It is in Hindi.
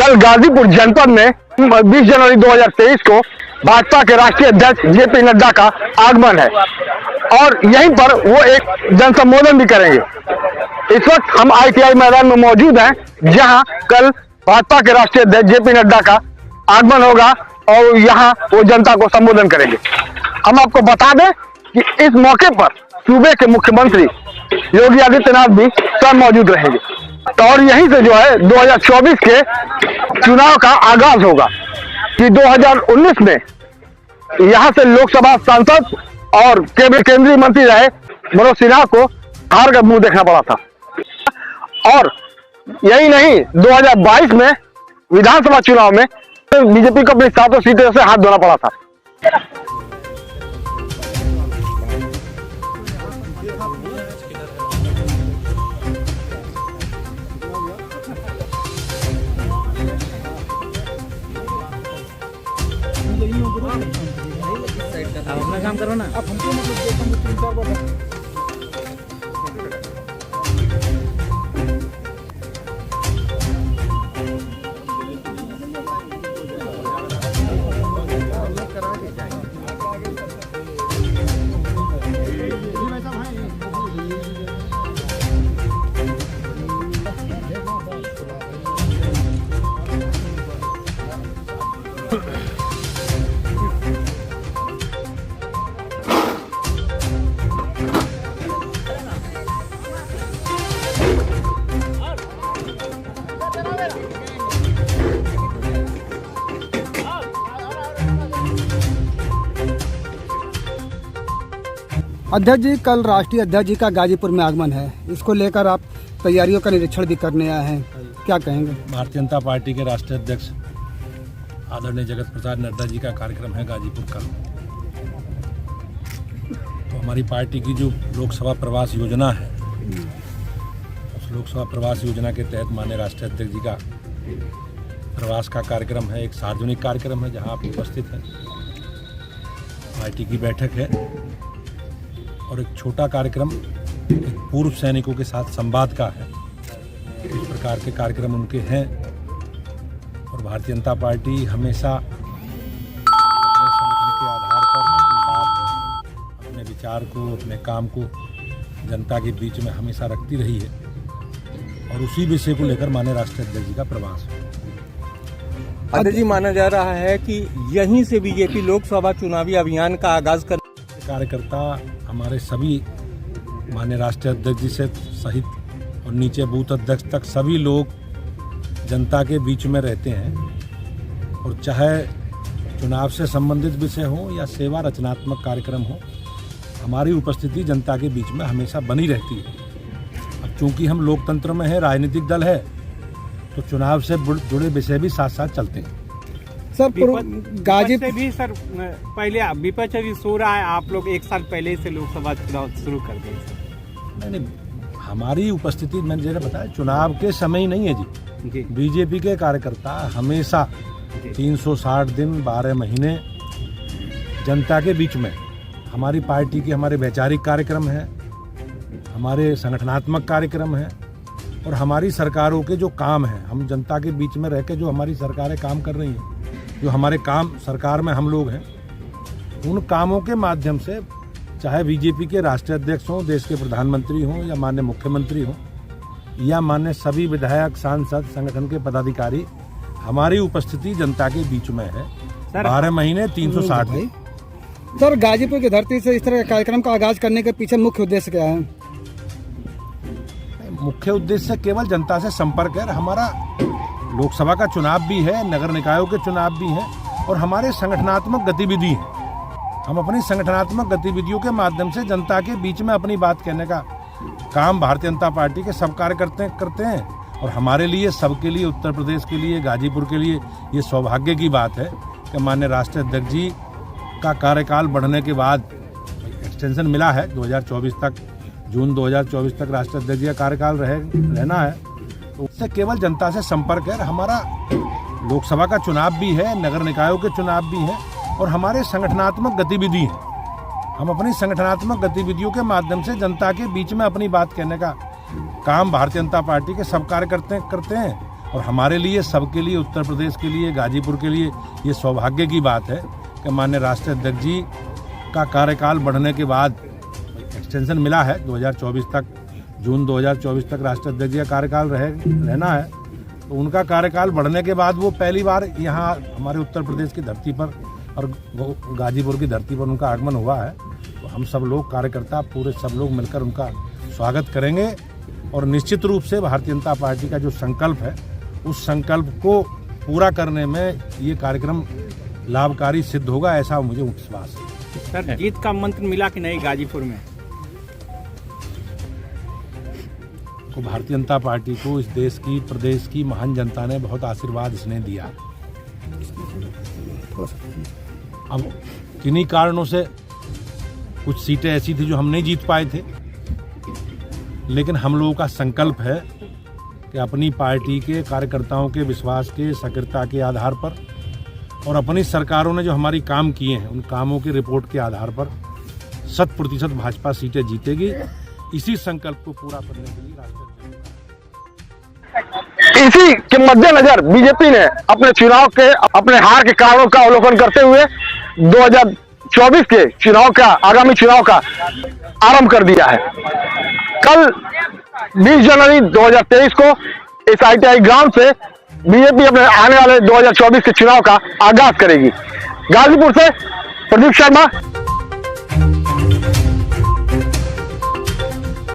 कल गाजीपुर जनपद में 20 जनवरी 2023 को भाजपा के राष्ट्रीय अध्यक्ष जेपी नड्डा का आगमन है और यहीं पर वो एक जनसंबोधन भी करेंगे। इस वक्त हम ITI मैदान में मौजूद हैं, जहां कल भाजपा के राष्ट्रीय अध्यक्ष जेपी नड्डा का आगमन होगा और यहां वो जनता को संबोधन करेंगे। हम आपको बता दें कि इस मौके पर सूबे के मुख्यमंत्री योगी आदित्यनाथ भी स्वयं मौजूद रहेंगे और यहीं से जो है 2024 के चुनाव का आगाज होगा कि 2019 में यहां से लोकसभा सांसद और केंद्रीय मंत्री रहे मनोज सिन्हा को हार का मुंह देखना पड़ा था और यही नहीं 2022 में विधानसभा चुनाव में बीजेपी को अपनी 7 सीटों से हाथ धोना पड़ा था। आप अपना काम करो ना। आप हमको मतलब 3-4 बार अध्यक्ष जी, कल राष्ट्रीय अध्यक्ष जी का गाजीपुर में आगमन है, इसको लेकर आप तैयारियों का निरीक्षण भी करने आए हैं, क्या कहेंगे? भारतीय जनता पार्टी के राष्ट्रीय अध्यक्ष आदरणीय जगत प्रसाद नड्डा जी का कार्यक्रम है गाजीपुर कल। तो हमारी पार्टी की जो लोकसभा प्रवास योजना है, उस लोकसभा प्रवास योजना के तहत माननीय राष्ट्रीय अध्यक्ष जी का प्रवास का कार्यक्रम है। एक सार्वजनिक कार्यक्रम है जहां आप उपस्थित हैं। पार्टी की बैठक है और एक छोटा कार्यक्रम एक पूर्व सैनिकों के साथ संवाद का है। इस प्रकार के कार्यक्रम उनके हैं और भारतीय जनता पार्टी हमेशा अपने संगठन के आधार पर अपनी बात, अपने विचार को, अपने काम को जनता के बीच में हमेशा रखती रही है और उसी विषय को लेकर माननीय राष्ट्रीय अध्यक्ष जी का प्रवास। अध्यक्ष जी, माना जा रहा है कि यहीं से बीजेपी लोकसभा चुनावी अभियान का आगाज कर कार्यकर्ता हमारे सभी माननीय राष्ट्रीय अध्यक्ष जी से सहित और नीचे बूथ अध्यक्ष तक सभी लोग जनता के बीच में रहते हैं और चाहे चुनाव से संबंधित विषय हो या सेवा रचनात्मक कार्यक्रम हो, हमारी उपस्थिति जनता के बीच में हमेशा बनी रहती है। अब चूंकि हम लोकतंत्र में हैं, राजनीतिक दल है, तो चुनाव से जुड़े विषय भी साथ साथ चलते हैं। सर, गाजीपुर भी सर पहले विपक्ष भी सो रहा है, आप लोग एक साल पहले से लोकसभा चुनाव शुरू कर दिए। नहीं, हमारी उपस्थिति मैंने जैसे बताया चुनाव के समय ही नहीं है जी। बीजेपी के कार्यकर्ता हमेशा 360 दिन 12 महीने जनता के बीच में, हमारी पार्टी के हमारे वैचारिक कार्यक्रम है, हमारे संगठनात्मक कार्यक्रम है और हमारी सरकारों के जो काम हैं, हम जनता के बीच में रह के जो हमारी सरकारें काम कर रही हैं, जो हमारे काम सरकार में हम लोग हैं, उन कामों के माध्यम से चाहे बीजेपी के राष्ट्रीय अध्यक्ष हों, देश के प्रधानमंत्री हों या माननीय मुख्यमंत्री हों या माननीय सभी विधायक, सांसद, संगठन के पदाधिकारी, हमारी उपस्थिति जनता के बीच में है 12 महीने 360 दिन। सर, गाजीपुर की धरती से इस तरह के कार्यक्रम का आगाज करने के पीछे मुख्य उद्देश्य क्या है? मुख्य उद्देश्य केवल जनता से संपर्क है। हमारा लोकसभा का चुनाव भी है, नगर निकायों के चुनाव भी हैं और हमारे संगठनात्मक गतिविधि हैं। हम अपनी संगठनात्मक गतिविधियों के माध्यम से जनता के बीच में अपनी बात कहने का काम भारतीय जनता पार्टी के सब कार्यकर्ता करते हैं और हमारे लिए, सबके लिए, उत्तर प्रदेश के लिए, गाजीपुर के लिए ये सौभाग्य की बात है कि माननीय राष्ट्रीय अध्यक्ष जी का कार्यकाल बढ़ने के बाद एक्सटेंशन मिला है 2024 तक, जून 2024 तक राष्ट्रीय अध्यक्ष जी का कार्यकाल रहना है। तो उससे केवल जनता से संपर्क है। हमारा लोकसभा का चुनाव भी है, नगर निकायों के चुनाव भी हैं और हमारे संगठनात्मक गतिविधि हैं। हम अपनी संगठनात्मक गतिविधियों के माध्यम से जनता के बीच में अपनी बात कहने का काम भारतीय जनता पार्टी के सब कार्यकर्ता करते हैं और हमारे लिए, सबके लिए, उत्तर प्रदेश के लिए, गाजीपुर के लिए ये सौभाग्य की बात है कि माननीय राष्ट्रीय अध्यक्ष जी का कार्यकाल बढ़ने के बाद एक्सटेंशन मिला है 2024 तक, जून 2024 तक राष्ट्रीय अध्यक्ष जी का कार्यकाल रहना है। तो उनका कार्यकाल बढ़ने के बाद वो पहली बार यहाँ हमारे उत्तर प्रदेश की धरती पर और गाजीपुर की धरती पर उनका आगमन हुआ है। तो हम सब लोग कार्यकर्ता पूरे सब लोग मिलकर उनका स्वागत करेंगे और निश्चित रूप से भारतीय जनता पार्टी का जो संकल्प है उस संकल्प को पूरा करने में ये कार्यक्रम लाभकारी सिद्ध होगा, ऐसा मुझे विश्वास है। सर, जीत का मंत्र मिला कि नहीं गाजीपुर में? तो भारतीय जनता पार्टी को इस देश की, प्रदेश की महान जनता ने बहुत आशीर्वाद स्नेह दिया। अब किन्हीं कारणों से कुछ सीटें ऐसी थी जो हम नहीं जीत पाए थे, लेकिन हम लोगों का संकल्प है कि अपनी पार्टी के कार्यकर्ताओं के विश्वास के, सक्रियता के आधार पर और अपनी सरकारों ने जो हमारी काम किए हैं उन कामों की रिपोर्ट के आधार पर 100% भाजपा सीटें जीतेगी। इसी संकल्प को पूरा करने के लिए इसी के मद्देनजर बीजेपी ने अपने चुनाव के, अपने हार के कारणों का अवलोकन करते हुए 2024 के चुनाव का, आगामी चुनाव का आरंभ कर दिया है। कल 20 जनवरी 2023 को इस ITI ग्राउंड से बीजेपी अपने आने वाले 2024 के चुनाव का आगाज करेगी। गाजीपुर से प्रदीप शर्मा,